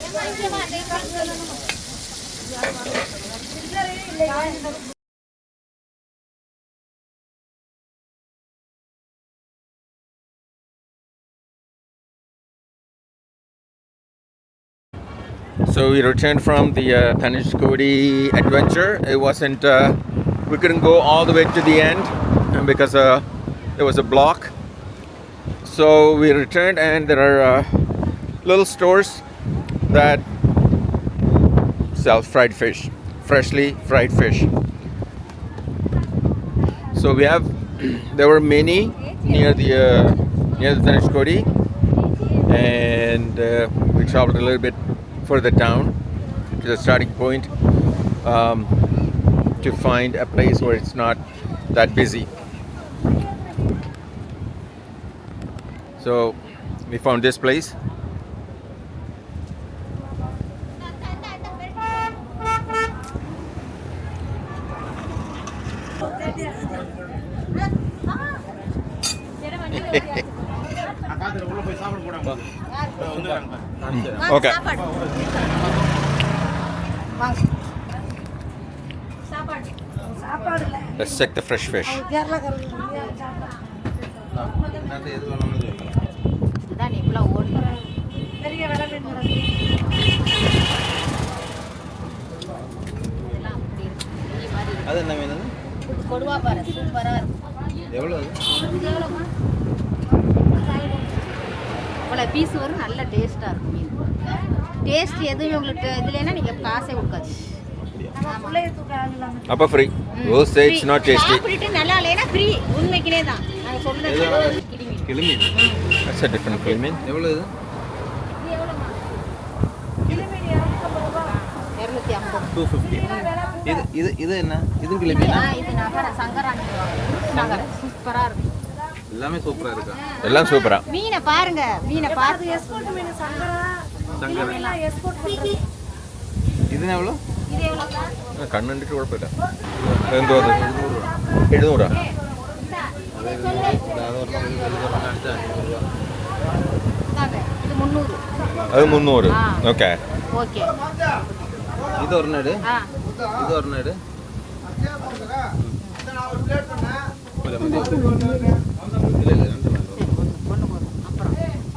So we returned from the Dhanushkodi adventure. It wasn't, we couldn't go all the way to the end because there was a block. So we returned, and there are little stores that sell fried fish, freshly fried fish. So we have, there were many near the Dhanushkodi, and we traveled a little bit further down to the starting point to find a place where it's not that busy. So we found this place. Okay. Let's check the fresh fish. அது என்ன மீன்? கொடுவா பாறை சூப்பரா இருக்கு. எவ்வளவு அது? பல piece வரும், நல்ல டேஸ்டா இருக்கும் மீன். டேஸ்ட் எதுவும் உங்களுக்கு இதுலனா நீங்க காசே கொடுக்காது. அப்ப free. Oh say it's not tasty. சாப்பிட்டு நல்லா இல்லனா ஃப்ரீ. உண்மைக்கிலே தான். நான் சொல்றது கிளிமீன். That's a different கிளிமீன். எவ்வளவு இது? இது எவ்வளவுமா? கிளிமீன் 250. 250. இது என்ன? இது கிளிமீனா? இது நகர சங்கரானி. நகர சூப்பரா இருக்கு. எல்லாமே சூப்பரா இருக்கு. எல்லாம் சூப்பரா. மீனை பாருங்க. மீனை பாருங்க. எக்ஸ்போர்ட் மீன் சங்கரா. சங்கரா எக்ஸ்போர்ட் பண்றது. இது எவ்வளவு? இது எவ்வளவு? கண்ணண்டிட்டு குഴപ്പമില്ല. എന്തോത്? 700. ഇത് 300. അത് 300. ഓക്കേ. ഓക്കേ. ഇത് ഒരെണ്ണം. ഇത് ഒരെണ്ണം.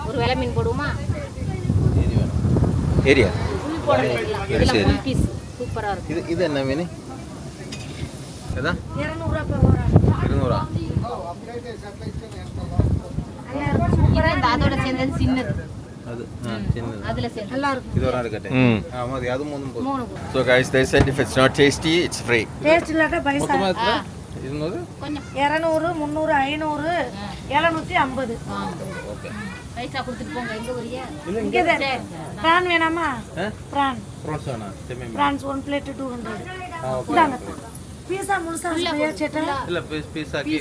ஒரு வெலை மீன் போடுமா? ஏரியா. சரி. பீஸ் சூப்பரா இருக்கு. இது என்ன மீன்? ஏதா? 200 ரூபாய். 200. இது அதோட சேர்ந்தது சின்னது. அது சின்னது. அதுல சேர்ந்து நல்லா இருக்கு. இது ஒரு இருக்கட்டே. ஆமா அது மூணு போடு. So guys, they said if it's not tasty, it's free. Taste இல்லட்ட பைசா. இருநூறு கொஞ்சம் 200 300 500 750. ஓகே பைசா கொடுத்துட்டு போங்க. எங்க வரியா? இங்க தான். பிரான் வேணாமா? பிரான்ஸ் வேணா. France 1 plate 200. இந்தாங்க. பீஸா முழுசா இல்லையா சேட்டா? இல்ல பீஸாக்கி.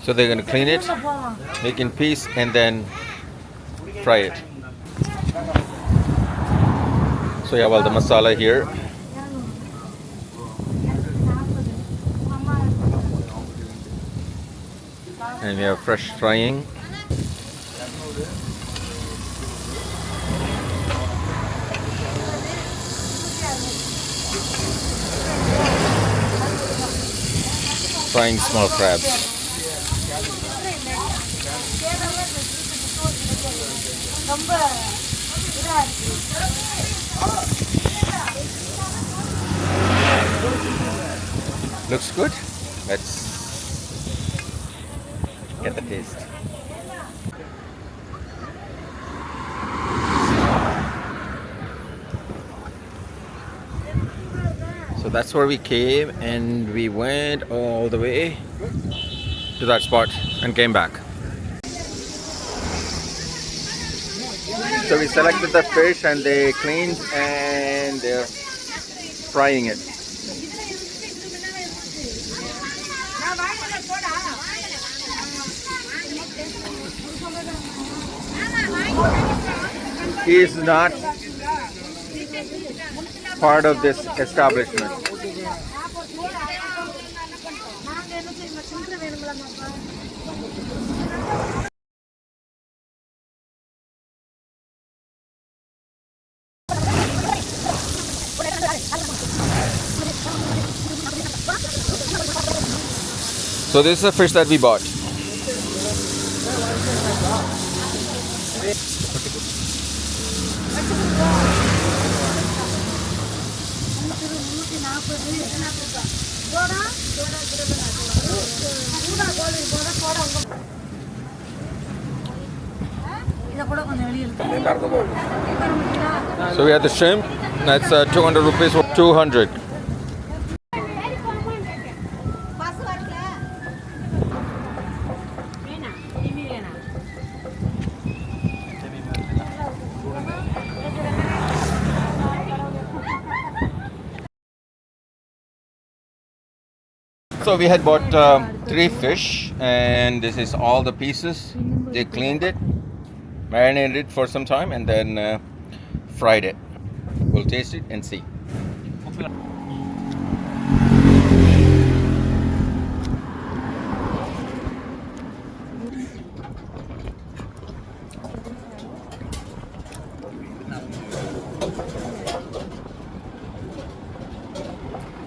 So they're going to clean it, make in piece, and then fry it. So you have all the masala here. And we have fresh frying. Frying small crabs. Looks good. Let's get the taste. So that's where we came, and we went all the way to that spot and came back. So we selected the fish and they cleaned and they're frying it. He is not part of this establishment. So this is the fish that we bought. So we had the shrimp. That's 200 rupees for 200. So we had bought 3 fish, and this is all the pieces. They cleaned it, marinated it for some time, and then fried it. We'll taste it and see.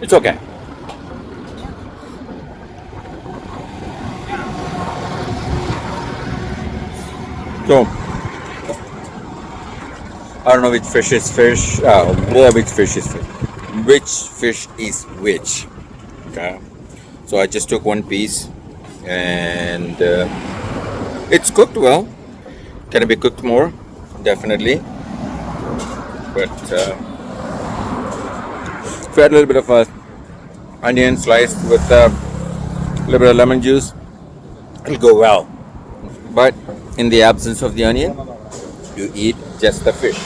It's okay. So, I don't know which fish is fish. Which fish is fish. Which fish is which. Okay. So I just took one piece, and it's cooked well. Can it be cooked more? Definitely. But if we add a little bit of onion sliced with a little bit of lemon juice, it'll go well. But in the absence of the onion, you eat just the fish.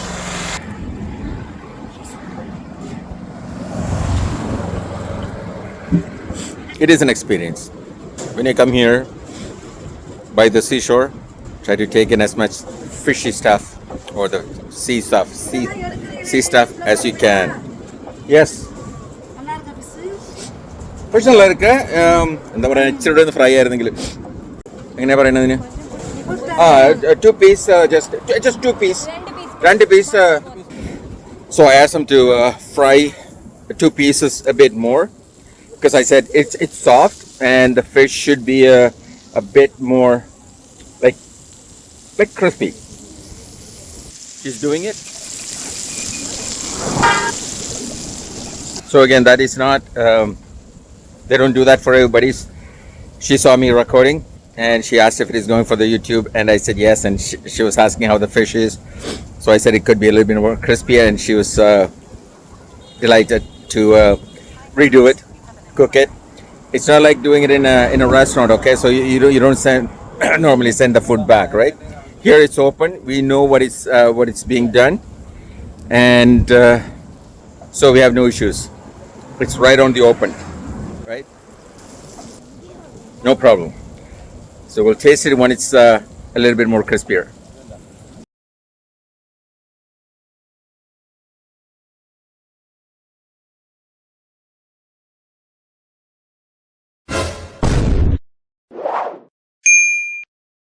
It is an experience. When you come here by the seashore, try to take in as much fishy stuff or the sea stuff as you can. Yes. Fish നല്ല ഇருக்கு. എന്താ പറയാ, ഇച്ചിരി ഒന്ന് fry ആയിരുന്നെങ്കിൽ എങ്ങനെയാ പറയുന്നതിന്? 2 piece, just 2 piece. 2 piece. So I asked them to fry 2 pieces a bit more, because I said it's soft and the fish should be a bit more like crispy. She's doing it. So again, that is not. They don't do that for everybody. She saw me recording, and she asked if it is going for the YouTube, and I said yes, and she was asking how the fish is. So I said it could be a little bit more crispier, and she was delighted to redo it, cook it. It's not like doing it in a restaurant, okay? So you don't normally send the food back, right? Here it's open. We know what it's being done, and so we have no issues. It's right on the open, right? No problem. So we'll taste it when it's a little bit more crispier.